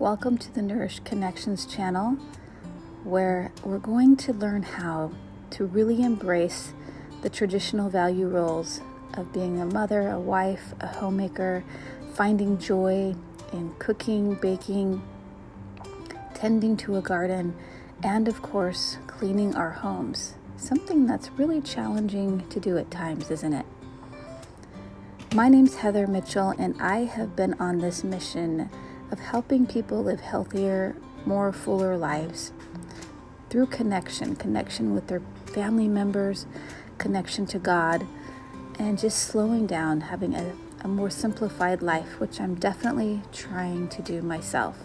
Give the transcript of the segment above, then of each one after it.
Welcome to the Nourish Connections channel, where we're going to learn how to really embrace the traditional value roles of being a mother, a wife, a homemaker, finding joy in cooking, baking, tending to a garden, and of course, cleaning our homes. Something that's really challenging to do at times, isn't it? My name's Heather Mitchell, and I have been on this mission of helping people live healthier, more fuller lives through connection with their family members, connection to God, and just slowing down, having a more simplified life, which I'm definitely trying to do myself.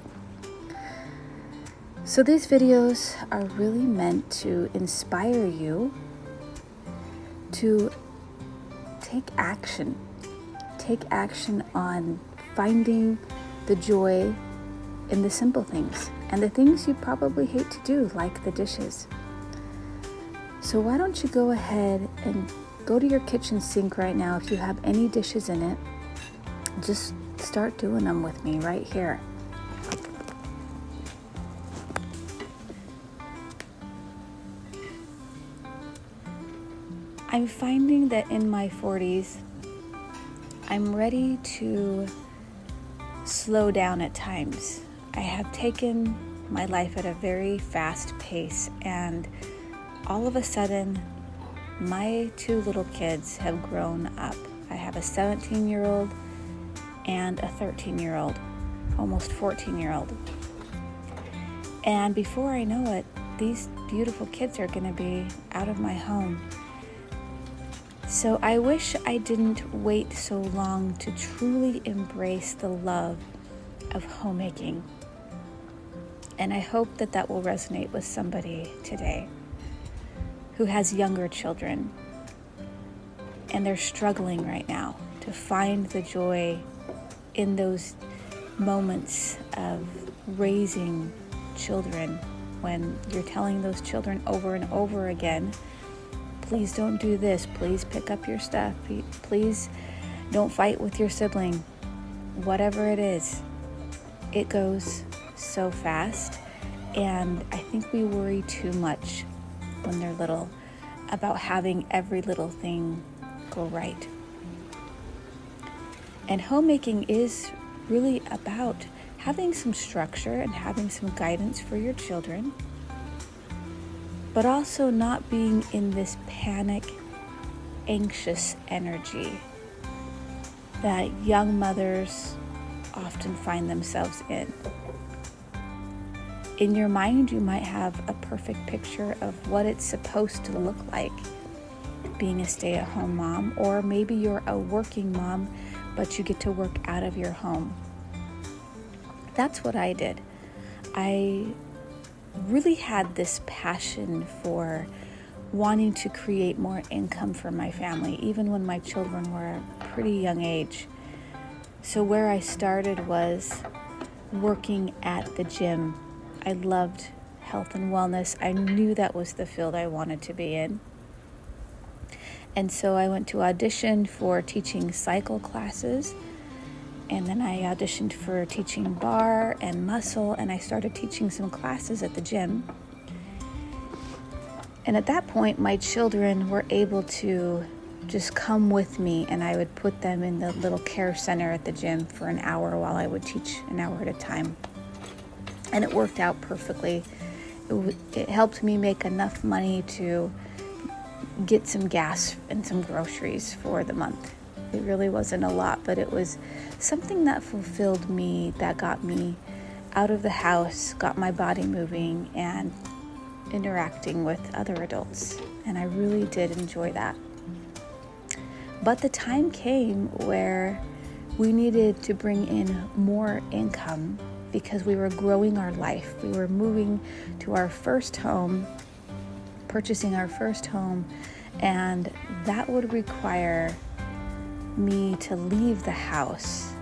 So these videos are really meant to inspire you to take action on finding the joy in the simple things and the things you probably hate to do, like the dishes. So why don't you go ahead and go to your kitchen sink right now. If you have any dishes in it, just start doing them with me right here. I'm finding that in my 40s, I'm ready to slow down at times. I have taken my life at a very fast pace, and all of a sudden, my two little kids have grown up. I have a 17-year-old and a 13-year-old, almost 14-year-old. And before I know it, these beautiful kids are going to be out of my home. So I wish I didn't wait so long to truly embrace the love of homemaking. And I hope that that will resonate with somebody today who has younger children and they're struggling right now to find the joy in those moments of raising children, when you're telling those children over and over again, please don't do this, please pick up your stuff, please don't fight with your sibling. Whatever it is, it goes so fast, and I think we worry too much when they're little about having every little thing go right. And homemaking is really about having some structure and having some guidance for your children, but also not being in this panic, anxious energy that young mothers often find themselves in. In your mind, you might have a perfect picture of what it's supposed to look like being a stay-at-home mom, or maybe you're a working mom, but you get to work out of your home. That's what I did. I really had this passion for wanting to create more income for my family, even when my children were a pretty young age. So where I started was working at the gym. I loved health and wellness. I knew that was the field I wanted to be in. And so I went to audition for teaching cycle classes, and then I auditioned for teaching bar and muscle, and I started teaching some classes at the gym. And at that point, my children were able to just come with me, and I would put them in the little care center at the gym for an hour while I would teach an hour at a time. And it worked out perfectly. It helped me make enough money to get some gas and some groceries for the month. It really wasn't a lot, but it was something that fulfilled me, that got me out of the house, got my body moving, and interacting with other adults. And I really did enjoy that. But the time came where we needed to bring in more income because we were growing our life. We were moving to our first home, purchasing our first home, and that would require me to leave the house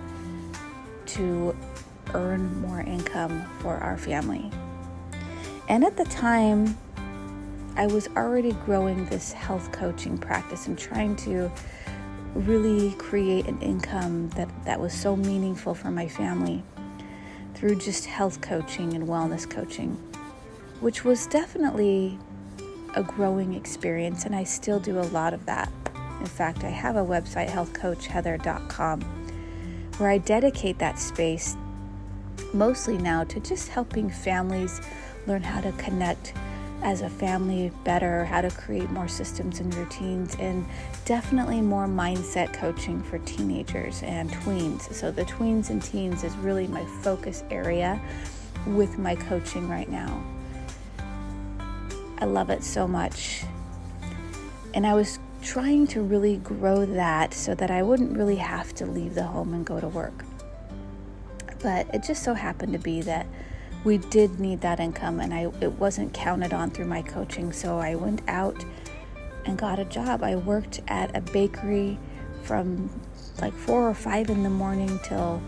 to earn more income for our family. And at the time, I was already growing this health coaching practice and trying to really create an income that was so meaningful for my family. through just health coaching and wellness coaching, which was definitely a growing experience, and I still do a lot of that. In fact, I have a website, healthcoachheather.com, where I dedicate that space mostly now to just helping families learn how to connect as a family better, how to create more systems and routines, and definitely more mindset coaching for teenagers and tweens. So the tweens and teens is really my focus area with my coaching right now. I love it so much. And I was trying to really grow that so that I wouldn't really have to leave the home and go to work. But it just so happened to be that we did need that income, and it wasn't counted on through my coaching. So I went out and got a job. I worked at a bakery from like 4 or 5 in the morning till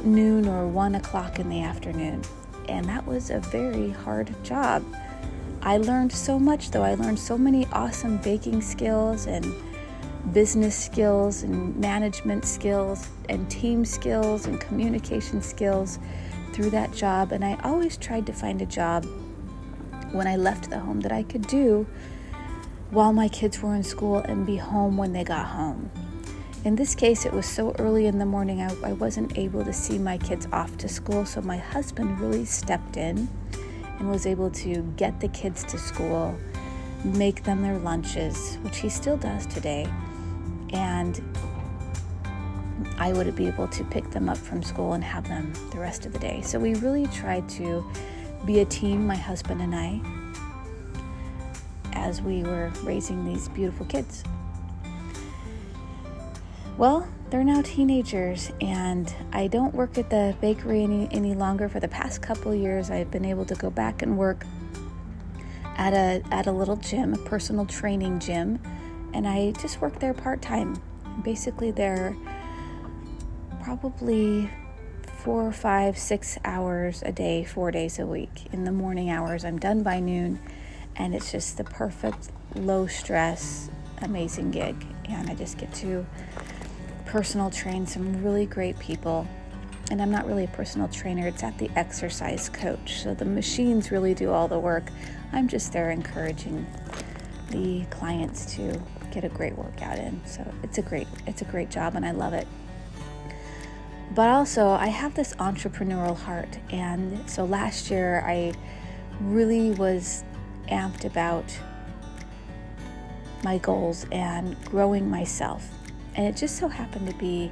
noon or 1 o'clock in the afternoon. And that was a very hard job. I learned so much though. I learned so many awesome baking skills and business skills and management skills and team skills and communication skills through that job. And I always tried to find a job when I left the home that I could do while my kids were in school and be home when they got home. In this case, it was so early in the morning, I wasn't able to see my kids off to school, so my husband really stepped in and was able to get the kids to school, make them their lunches, which he still does today, and I would be able to pick them up from school and have them the rest of the day. So we really tried to be a team, my husband and I, as we were raising these beautiful kids. Well, they're now teenagers, and I don't work at the bakery any longer. For the past couple of years, I've been able to go back and work at a little gym, a personal training gym, and I just work there part-time. Basically, they're probably 4, 5, 6 hours a day, 4 days a week. In the morning hours, I'm done by noon, and it's just the perfect low-stress, amazing gig, and I just get to personal train some really great people. And I'm not really a personal trainer, it's at the exercise coach, so the machines really do all the work. I'm just there encouraging the clients to get a great workout in. So it's a great job, and I love it. But also I have this entrepreneurial heart, and so last year I really was amped about my goals and growing myself. And it just so happened to be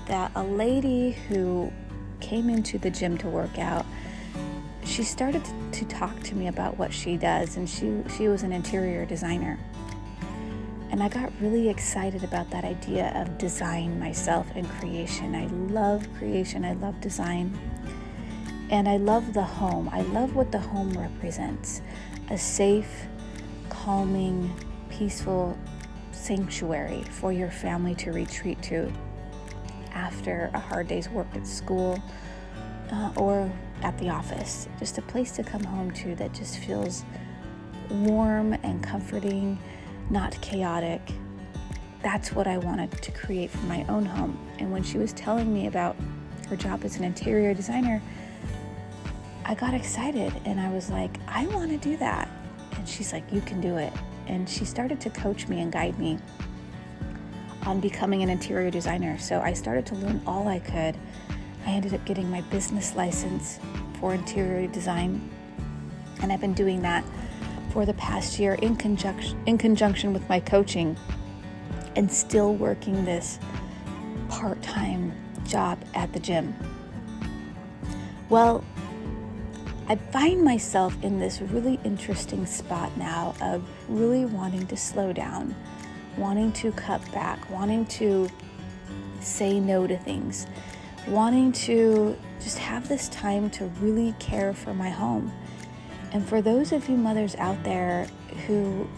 that a lady who came into the gym to work out, she started to talk to me about what she does, and she was an interior designer. And I got really excited about that idea of design myself and creation. I love creation, I love design, and I love the home. I love what the home represents. A safe, calming, peaceful sanctuary for your family to retreat to after a hard day's work at school or at the office. Just a place to come home to that just feels warm and comforting, not chaotic. That's what I wanted to create for my own home. And when she was telling me about her job as an interior designer, I got excited and I was like, I want to do that. And she's like, you can do it. And she started to coach me and guide me on becoming an interior designer. So I started to learn all I could. I ended up getting my business license for interior design, and I've been doing that for the past year in conjunction with my coaching, and still working this part-time job at the gym. Well, I find myself in this really interesting spot now of really wanting to slow down, wanting to cut back, wanting to say no to things, wanting to just have this time to really care for my home. And for those of you mothers out there who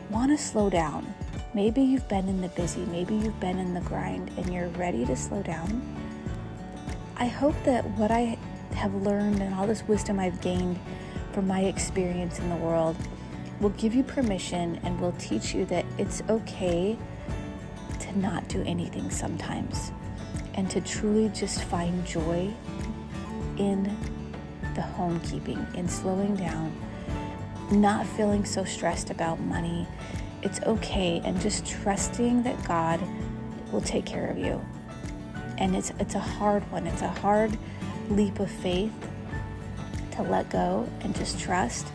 want to slow down, maybe you've been in the busy, maybe you've been in the grind, and you're ready to slow down, I hope that what I have learned and all this wisdom I've gained from my experience in the world will give you permission and will teach you that it's okay to not do anything sometimes, and to truly just find joy in the homekeeping, in slowing down, not feeling so stressed about money. It's okay, and just trusting that God will take care of you. And it's a hard one. It's a hard leap of faith to let go and just trust.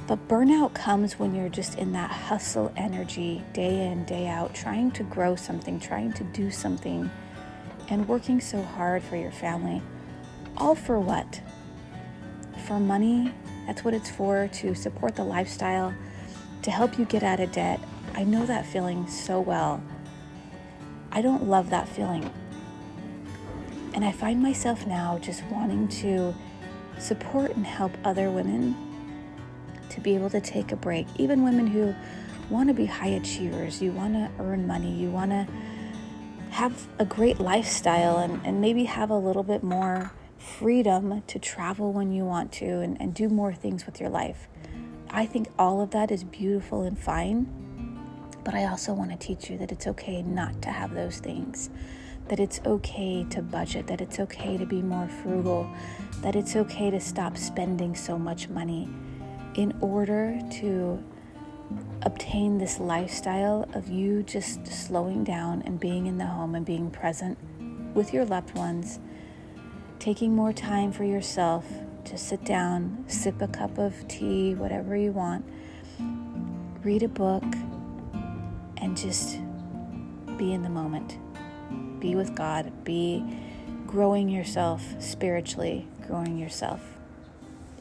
But burnout comes when you're just in that hustle energy, day in, day out, trying to grow something, trying to do something, and working so hard for your family. All for what? For money. That's what it's for, to support the lifestyle, to help you get out of debt. I know that feeling so well. I don't love that feeling. And I find myself now just wanting to support and help other women to be able to take a break. Even women who want to be high achievers, you want to earn money, you want to have a great lifestyle and maybe have a little bit more freedom to travel when you want to and do more things with your life. I think all of that is beautiful and fine, but I also want to teach you that it's okay not to have those things, that it's okay to budget, that it's okay to be more frugal, that it's okay to stop spending so much money in order to obtain this lifestyle of you just slowing down and being in the home and being present with your loved ones, taking more time for yourself to sit down, sip a cup of tea, whatever you want, read a book, and just be in the moment. Be with God. Be growing yourself spiritually, growing yourself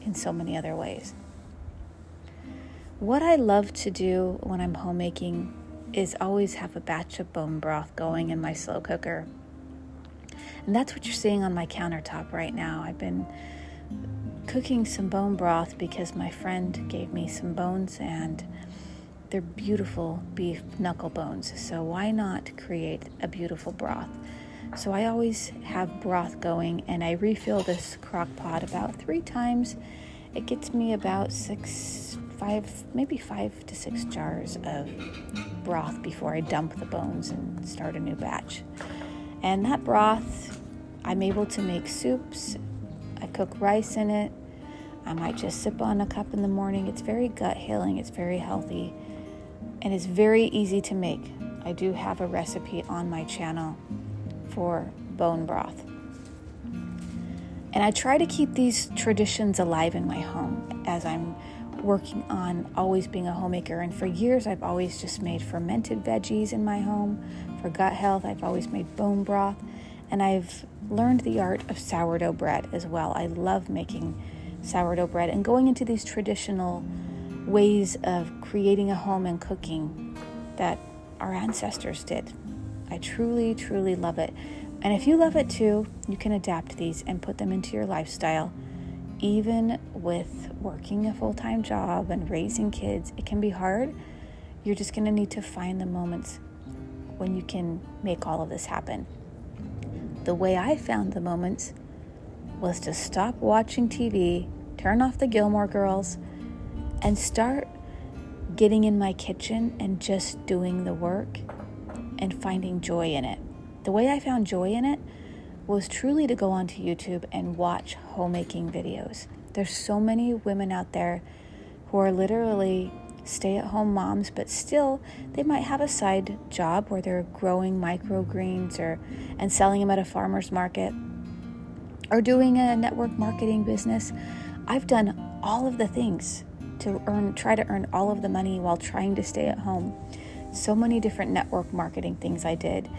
in so many other ways. What I love to do when I'm homemaking is always have a batch of bone broth going in my slow cooker. And that's what you're seeing on my countertop right now. I've been cooking some bone broth because my friend gave me some bones and they're beautiful beef knuckle bones. So why not create a beautiful broth? So I always have broth going, and I refill this crock pot about 3 times. It gets me about 5 to 6 jars of broth before I dump the bones and start a new batch. And that broth, I'm able to make soups. I cook rice in it. I might just sip on a cup in the morning. It's very gut healing. It's very healthy. And it's very easy to make. I do have a recipe on my channel for bone broth. And I try to keep these traditions alive in my home as I'm working on always being a homemaker. And for years, I've always just made fermented veggies in my home. For gut health, I've always made bone broth. And I've learned the art of sourdough bread as well. I love making sourdough bread and going into these traditional ways of creating a home and cooking that our ancestors did. I truly, truly love it. And if you love it too, you can adapt these and put them into your lifestyle. Even with working a full-time job and raising kids, it can be hard. You're just going to need to find the moments when you can make all of this happen. The way I found the moments was to stop watching TV, turn off the Gilmore Girls, and start getting in my kitchen and just doing the work and finding joy in it. The way I found joy in it was truly to go onto YouTube and watch homemaking videos. There's so many women out there who are literally stay-at-home moms, but still they might have a side job where they're growing microgreens and selling them at a farmer's market or doing a network marketing business. I've done all of the things to try to earn all of the money while trying to stay at home. So many different network marketing things I did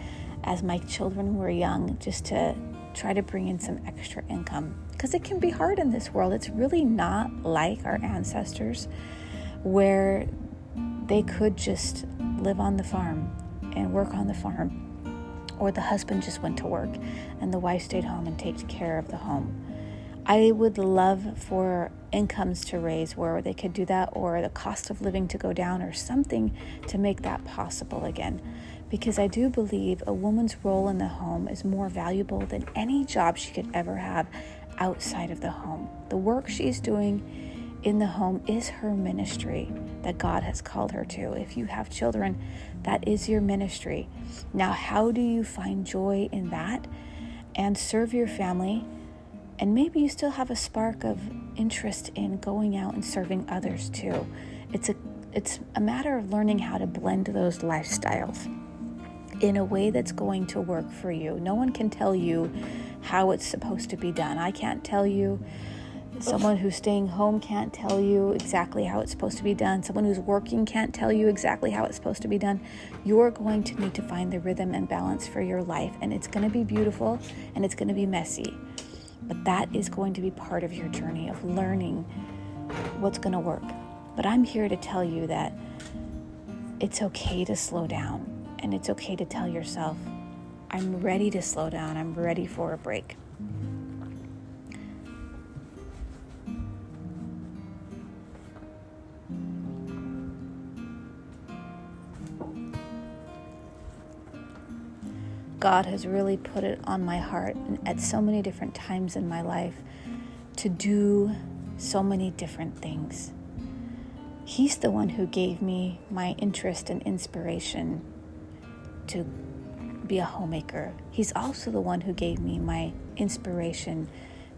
as my children were young, just to try to bring in some extra income, because it can be hard in this world. It's really not like our ancestors where they could just live on the farm and work on the farm, or the husband just went to work and the wife stayed home and takes care of the home. I would love for incomes to raise where they could do that, or the cost of living to go down, or something to make that possible again. Because I do believe a woman's role in the home is more valuable than any job she could ever have outside of the home. The work she's doing in the home is her ministry that God has called her to. If you have children, that is your ministry. Now, how do you find joy in that and serve your family And maybe you still have a spark of interest in going out and serving others too. It's a matter of learning how to blend those lifestyles in a way that's going to work for you. No one can tell you how it's supposed to be done. I can't tell you. Someone who's staying home can't tell you exactly how it's supposed to be done. Someone who's working can't tell you exactly how it's supposed to be done. You're going to need to find the rhythm and balance for your life, and it's going to be beautiful and it's going to be messy. But that is going to be part of your journey of learning what's going to work. But I'm here to tell you that it's okay to slow down, and it's okay to tell yourself, I'm ready to slow down. I'm ready for a break. God has really put it on my heart at so many different times in my life to do so many different things. He's the one who gave me my interest and inspiration to be a homemaker. He's also the one who gave me my inspiration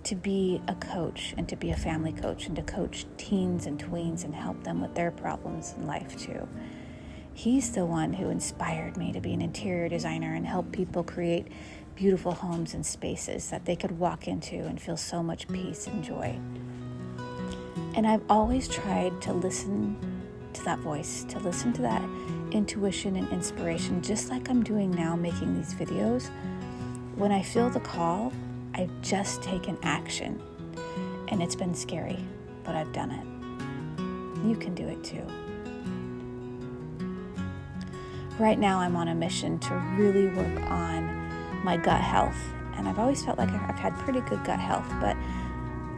to be a coach and to be a family coach and to coach teens and tweens and help them with their problems in life too. He's the one who inspired me to be an interior designer and help people create beautiful homes and spaces that they could walk into and feel so much peace and joy. And I've always tried to listen to that voice, to listen to that intuition and inspiration, just like I'm doing now making these videos. When I feel the call, I've just taken action. And it's been scary, but I've done it. You can do it too. Right now I'm on a mission to really work on my gut health. And I've always felt like I've had pretty good gut health, but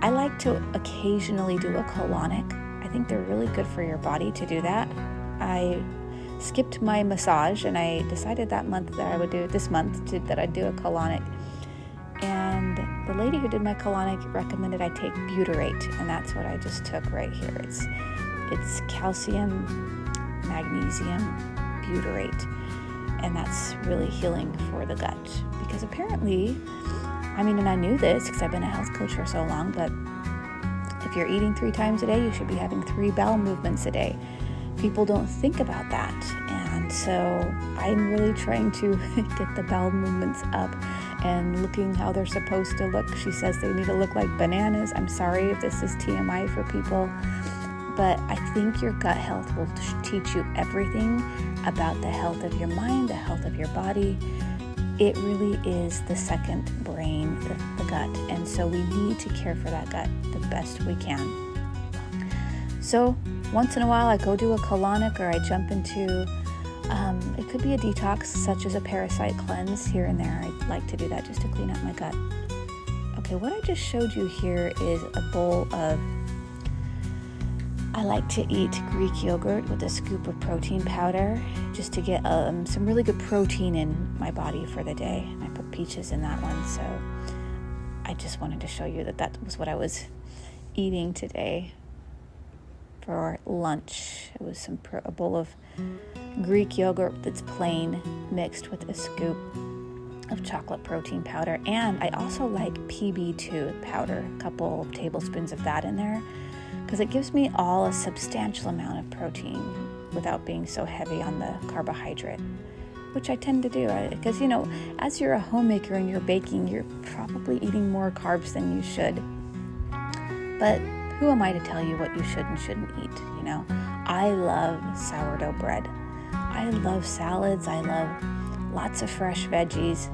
I like to occasionally do a colonic. I think they're really good for your body to do that. I skipped my massage and I decided that month that I would do that I'd do a colonic. And the lady who did my colonic recommended I take butyrate, and that's what I just took right here. It's calcium, magnesium, butyrate, and that's really healing for the gut, because apparently, and I knew this because I've been a health coach for so long, but if you're eating 3 times a day, you should be having 3 bowel movements a day. People don't think about that, and so I'm really trying to get the bowel movements up and looking how they're supposed to look. She says they need to look like bananas. I'm sorry if this is TMI for people, but I think your gut health will teach you everything about the health of your mind, the health of your body. It really is the second brain, the gut, and so we need to care for that gut the best we can. So once in a while I go do a colonic, or I jump into, it could be a detox such as a parasite cleanse here and there. I like to do that just to clean up my gut. Okay, what I just showed you here is a bowl of, I like to eat Greek yogurt with a scoop of protein powder just to get some really good protein in my body for the day. And I put peaches in that one, so I just wanted to show you that was what I was eating today for lunch. It was a bowl of Greek yogurt that's plain mixed with a scoop of chocolate protein powder. And I also like PB2 powder, a couple of tablespoons of that in there, because it gives me all a substantial amount of protein without being so heavy on the carbohydrate, which I tend to do. Because, as you're a homemaker and you're baking, you're probably eating more carbs than you should. But who am I to tell you what you should and shouldn't eat, I love sourdough bread. I love salads. I love lots of fresh veggies.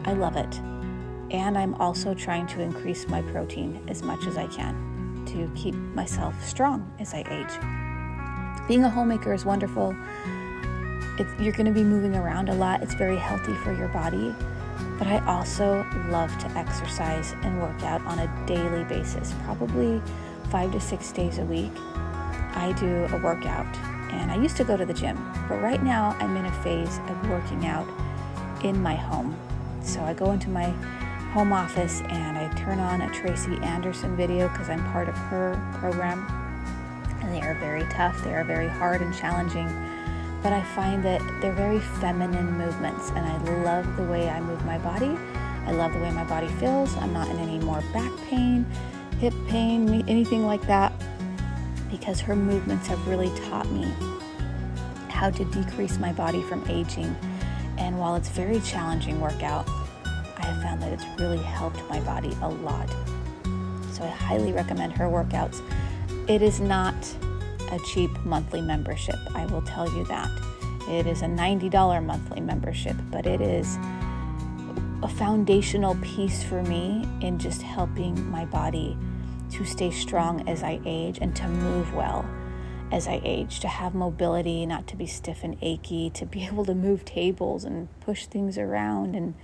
I love it. And I'm also trying to increase my protein as much as I can to keep myself strong as I age. Being a homemaker is wonderful. You're going to be moving around a lot. It's very healthy for your body. But I also love to exercise and work out on a daily basis, probably 5 to 6 days a week. I do a workout, and I used to go to the gym, but right now I'm in a phase of working out in my home. So I go into my home office and I turn on a Tracy Anderson video because I'm part of her program, and they are very tough. They are very hard and challenging, but I find that they're very feminine movements, and I love the way I move my body. I love the way my body feels. I'm not in any more more back pain, hip pain, anything like that, because her movements have really taught me how to decrease my body from aging. And while it's very challenging workout, I have found that it's really helped my body a lot. So I highly recommend her workouts. It is not a cheap monthly membership, I will tell you that. It is a $90 monthly membership, but it is a foundational piece for me in just helping my body to stay strong as I age and to move well as I age, to have mobility, not to be stiff and achy, to be able to move tables and push things around and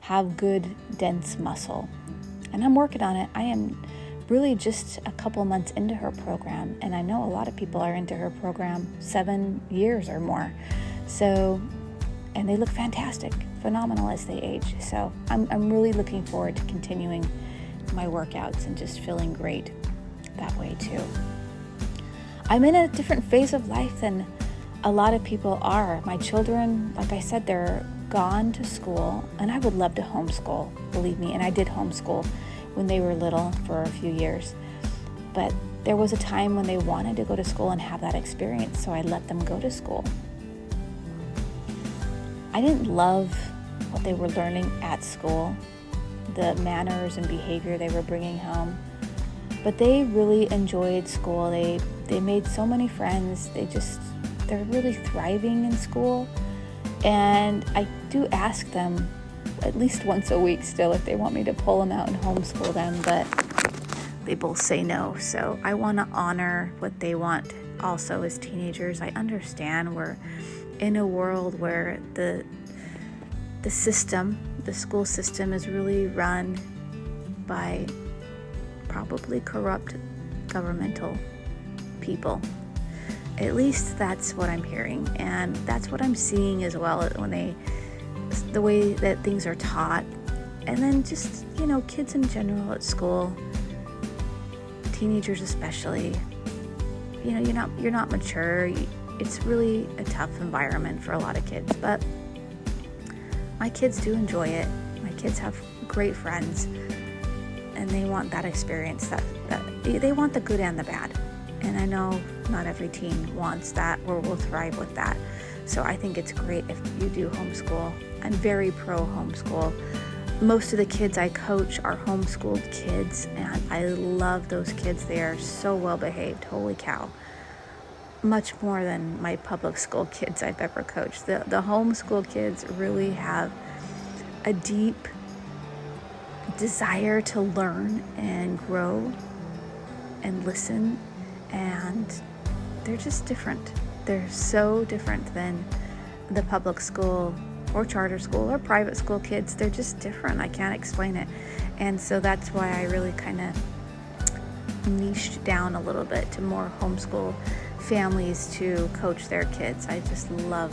have good, dense muscle. And I'm working on it. I am really just a couple months into her program, and I know a lot of people are into her program 7 years or more. So, and they look fantastic, phenomenal as they age. So I'm really looking forward to continuing my workouts and just feeling great that way too. I'm in a different phase of life than a lot of people are. My children, like I said, they're gone to school, and I would love to homeschool, believe me. And I did homeschool when they were little for a few years. But there was a time when they wanted to go to school and have that experience, so I let them go to school. I didn't love what they were learning at school, the manners and behavior they were bringing home, but they really enjoyed school. They made so many friends. They're really thriving in school. And I do ask them at least once a week still if they want me to pull them out and homeschool them, but they both say no. So I want to honor what they want also as teenagers. I understand we're in a world where the school system is really run by probably corrupt governmental people. At least that's what I'm hearing, and that's what I'm seeing as well when the way that things are taught. And then just, kids in general at school, teenagers especially, you're not mature. It's really a tough environment for a lot of kids, but my kids do enjoy it. My kids have great friends, and they want that experience, that they want the good and the bad. And I know not every teen wants that or will thrive with that. So I think it's great if you do homeschool. I'm very pro homeschool. Most of the kids I coach are homeschooled kids, and I love those kids. They are so well behaved. Holy cow. Much more than my public school kids I've ever coached. The homeschool kids really have a deep desire to learn and grow and listen, and they're just different. They're so different than the public school or charter school or private school kids. They're just different. I can't explain it. And so that's why I really kind of niched down a little bit to more homeschool families to coach their kids. I just love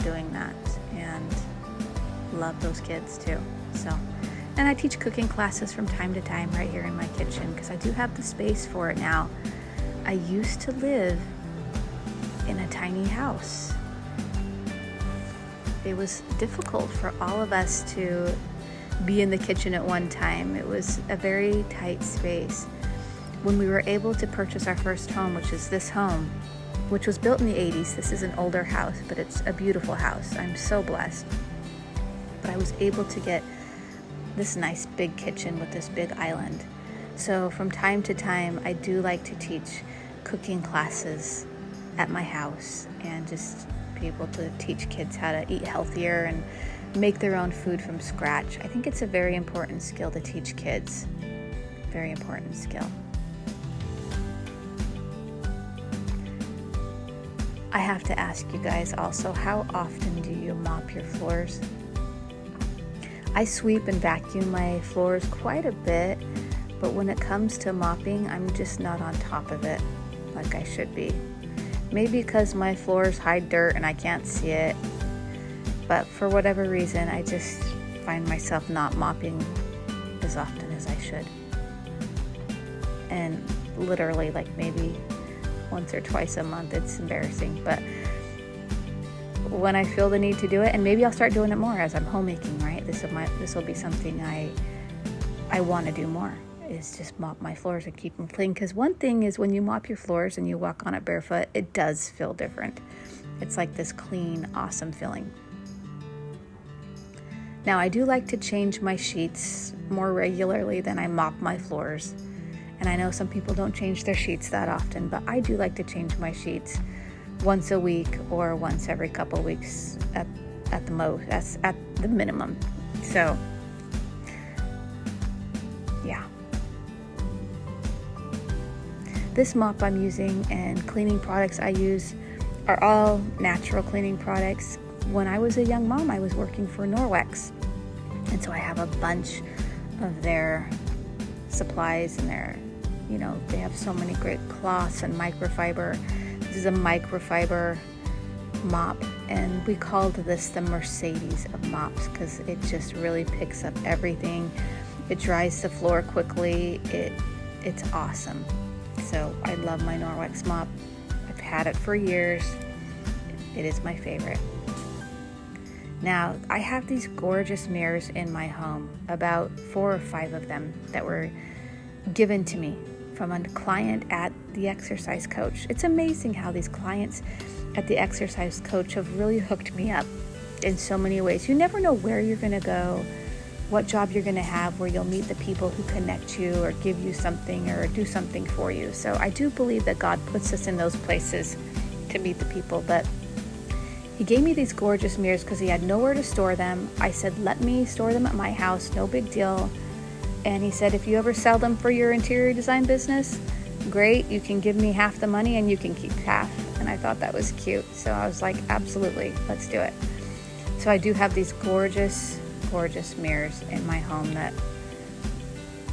doing that, and love those kids too. So, and I teach cooking classes from time to time right here in my kitchen because I do have the space for it now. I used to live in a tiny house. It was difficult for all of us to be in the kitchen at one time. It was a very tight space. When we were able to purchase our first home, which is this home, which was built in the 80s, this is an older house, but it's a beautiful house. I'm so blessed. But I was able to get this nice big kitchen with this big island. So from time to time, I do like to teach cooking classes at my house and just be able to teach kids how to eat healthier and make their own food from scratch. I think it's a very important skill to teach kids. Very important skill. I have to ask you guys also, how often do you mop your floors? I sweep and vacuum my floors quite a bit, but when it comes to mopping, I'm just not on top of it like I should be. Maybe because my floors hide dirt and I can't see it, but for whatever reason, I just find myself not mopping as often as I should. And literally like maybe once or twice a month. It's embarrassing, but when I feel the need to do it, and maybe I'll start doing it more as I'm homemaking, right? This will be something I I want to do more, is just mop my floors and keep them clean. Because one thing is, when you mop your floors and you walk on it barefoot, it does feel different. It's like this clean, awesome feeling. Now, I do like to change my sheets more regularly than I mop my floors. And I know some people don't change their sheets that often, but I do like to change my sheets once a week or once every couple weeks at the most. That's at the minimum. So, yeah. This mop I'm using and cleaning products I use are all natural cleaning products. When I was a young mom, I was working for Norwex. And so I have a bunch of their supplies and they have so many great cloths and microfiber. This is a microfiber mop, and we called this the Mercedes of mops because it just really picks up everything. It dries the floor quickly. It's awesome. So I love my Norwex mop. I've had it for years. It is my favorite. Now, I have these gorgeous mirrors in my home, about 4 or 5 of them that were given to me from a client at the Exercise Coach. It's amazing how these clients at the Exercise Coach have really hooked me up in so many ways. You never know where you're going to go, what job you're going to have, where you'll meet the people who connect you or give you something or do something for you. So I do believe that God puts us in those places to meet the people. But he gave me these gorgeous mirrors because he had nowhere to store them. I said, let me store them at my house, no big deal. And he said, if you ever sell them for your interior design business, great, you can give me half the money and you can keep half. And I thought that was cute. So I was like, absolutely, let's do it. So I do have these gorgeous, gorgeous mirrors in my home that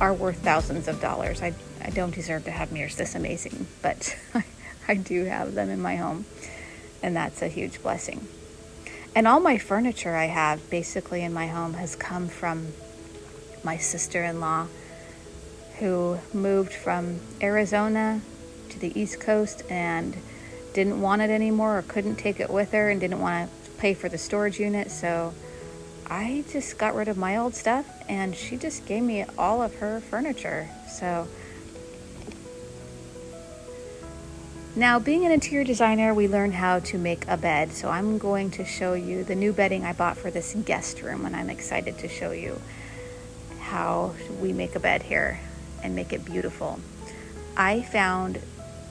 are worth thousands of dollars. I don't deserve to have mirrors this amazing, but I do have them in my home. And that's a huge blessing. And all my furniture I have basically in my home has come from my sister-in-law, who moved from Arizona to the East Coast and didn't want it anymore or couldn't take it with her and didn't want to pay for the storage unit. So I just got rid of my old stuff and she just gave me all of her furniture. So now, being an interior designer, we learn how to make a bed. So I'm going to show you the new bedding I bought for this guest room, and I'm excited to show you how we make a bed here and make it beautiful. I found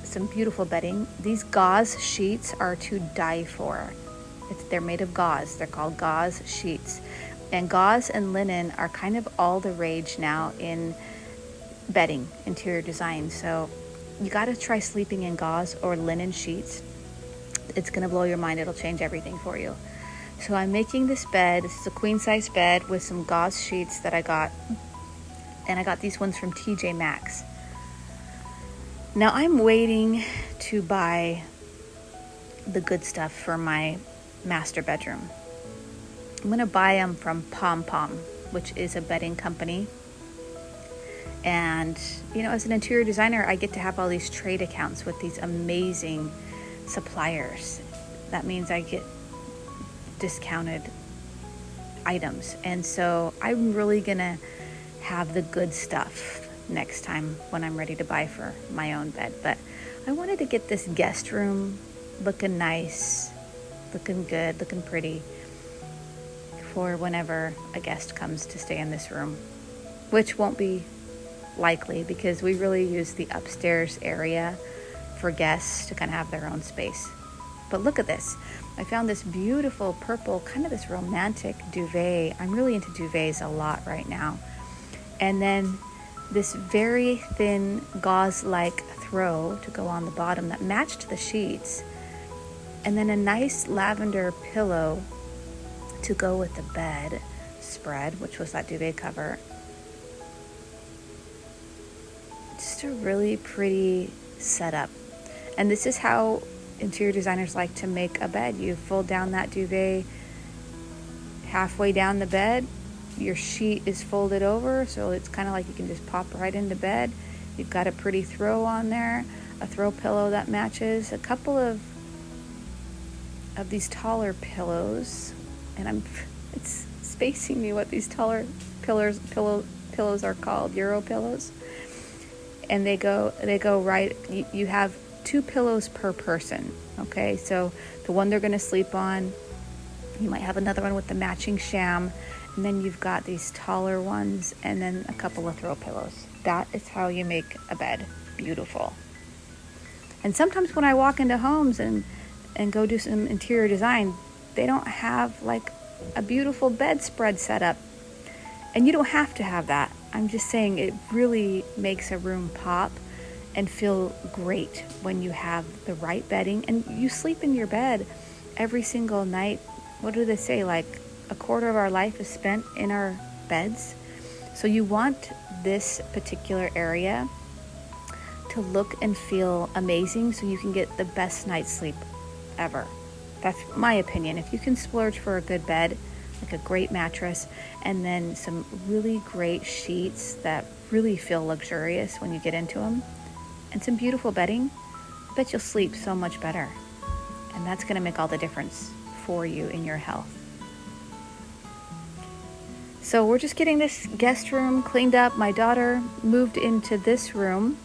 some beautiful bedding. These gauze sheets are to die for. They're made of gauze. They're called gauze sheets. And gauze and linen are kind of all the rage now in bedding, interior design. So you got to try sleeping in gauze or linen sheets. It's going to blow your mind. It'll change everything for you. So I'm making this bed. This is a queen size bed with some gauze sheets that I got. And I got these ones from TJ Maxx. Now I'm waiting to buy the good stuff for my master bedroom. I'm going to buy them from Pom Pom, which is a bedding company. And, as an interior designer, I get to have all these trade accounts with these amazing suppliers. That means I get discounted items. And so I'm really going to have the good stuff next time when I'm ready to buy for my own bed. But I wanted to get this guest room looking nice, looking good, looking pretty for whenever a guest comes to stay in this room, which won't be likely because we really use the upstairs area for guests to kind of have their own space. But look at this. I found this beautiful purple, kind of this romantic duvet. I'm really into duvets a lot right now. And then this very thin gauze-like throw to go on the bottom that matched the sheets. And then a nice lavender pillow to go with the bed spread, which was that duvet cover. Just a really pretty setup. And this is how interior designers like to make a bed. You fold down that duvet halfway down the bed. Your sheet is folded over, so it's kind of like you can just pop right into bed. You've got a pretty throw on there, a throw pillow that matches, a couple of these taller pillows, and it's spacing me what these taller pillows pillows are called, Euro pillows. And they go right, you have 2 pillows per person, okay? So the one they're going to sleep on, you might have another one with the matching sham, and then you've got these taller ones, and then a couple of throw pillows. That is how you make a bed beautiful. And sometimes when I walk into homes and go do some interior design, they don't have like a beautiful bedspread set up. And you don't have to have that. I'm just saying it really makes a room pop and feel great when you have the right bedding and you sleep in your bed every single night. What do they say? Like a quarter of our life is spent in our beds. So you want this particular area to look and feel amazing so you can get the best night's sleep ever. That's my opinion. If you can splurge for a good bed, like a great mattress, and then some really great sheets that really feel luxurious when you get into them, and some beautiful bedding, I bet you'll sleep so much better. And that's going to make all the difference for you in your health. So we're just getting this guest room cleaned up. My daughter moved into this room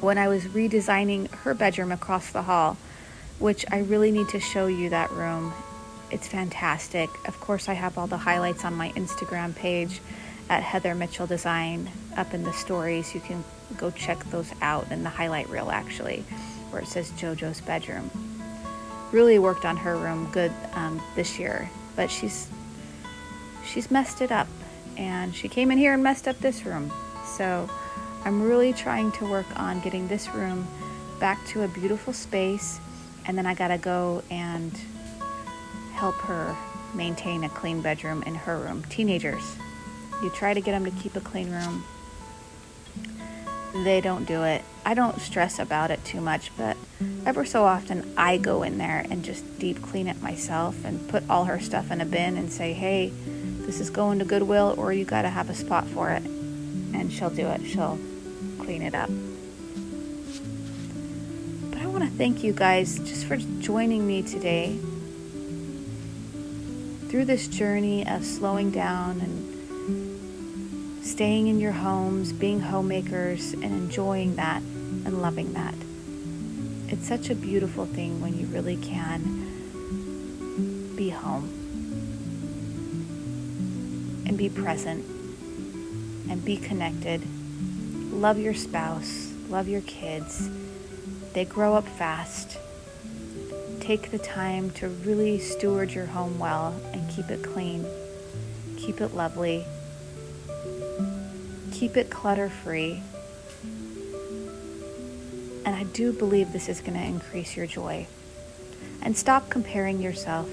when I was redesigning her bedroom across the hall, which I really need to show you that room. It's fantastic. Of course, I have all the highlights on my Instagram page at Heather Mitchell Design up in the stories. You can go check those out in the highlight reel, actually, where it says JoJo's bedroom. Really worked on her room good this year, but she's messed it up, and she came in here and messed up this room. So I'm really trying to work on getting this room back to a beautiful space, and then I gotta go and help her maintain a clean bedroom in her room. Teenagers, you try to get them to keep a clean room, they don't do it. I don't stress about it too much, but ever so often I go in there and just deep clean it myself and put all her stuff in a bin and say, hey, this is going to Goodwill, or you gotta have a spot for it. And she'll do it. She'll clean it up. But I want to thank you guys just for joining me today through this journey of slowing down and staying in your homes, being homemakers, and enjoying that and loving that. It's such a beautiful thing when you really can be home and be present and be connected. Love your spouse, love your kids. They grow up fast. Take the time to really steward your home well and keep it clean. Keep it lovely. Keep it clutter-free. And I do believe this is going to increase your joy. And stop comparing yourself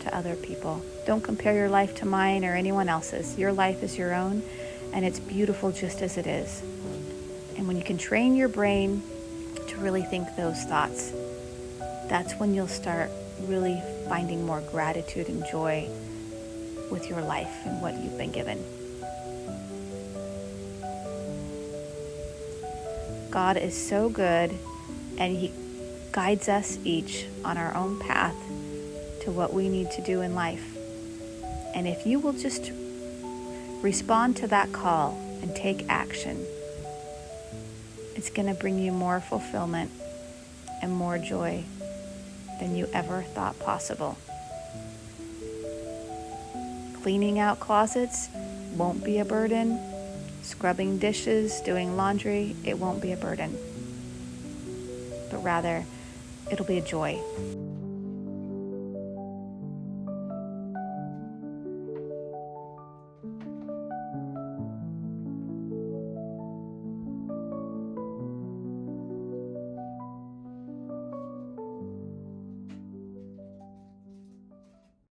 to other people. Don't compare your life to mine or anyone else's. Your life is your own, and it's beautiful just as it is. And when you can train your brain to really think those thoughts, that's when you'll start really finding more gratitude and joy with your life and what you've been given. God is so good, and He guides us each on our own path to what we need to do in life. And if you will just respond to that call and take action, it's going to bring you more fulfillment and more joy than you ever thought possible. Cleaning out closets won't be a burden. Scrubbing dishes, doing laundry, it won't be a burden. But rather, it'll be a joy.